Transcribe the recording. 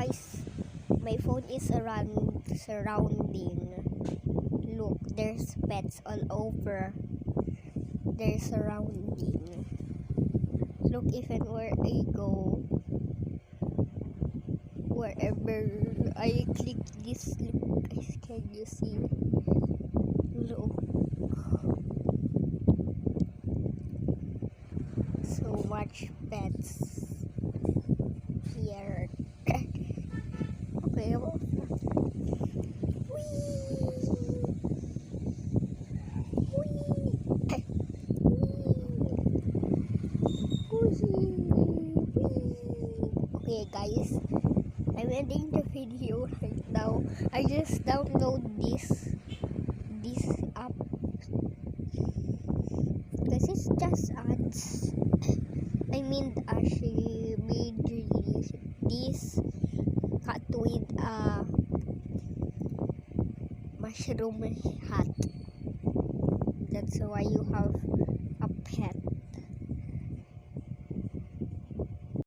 guys, my phone is surrounding. Look, there's pets all over. They're surrounding. Look, even where I go, wherever I click this, look guys, can you see? Look, so much pets here. Okay, well, okay guys, I'm ending the video right now. I just download this app because it's just ads. I mean, she made release this cat with a mushroom hat. That's why you have